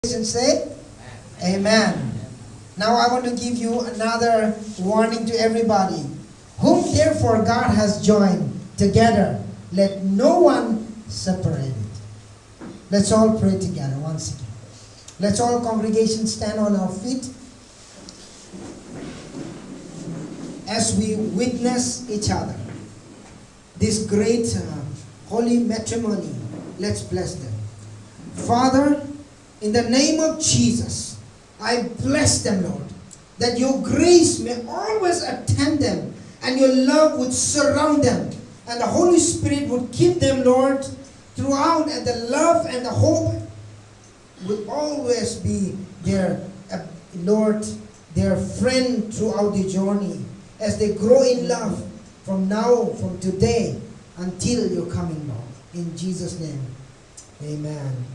And say Amen. Now I want to give you another warning to everybody. Whom therefore God has joined together, let no one separate it. Let's all pray together once again. Let's all congregation stand on our feet as we witness each other. This great holy matrimony. Let's bless them. Father, in the name of Jesus, I bless them, Lord, that your grace may always attend them and your love would surround them and the Holy Spirit would keep them, Lord, throughout, and the love and the hope would always be their, Lord, their friend throughout the journey as they grow in love from now, from today, until your coming, Lord. In Jesus' name, amen.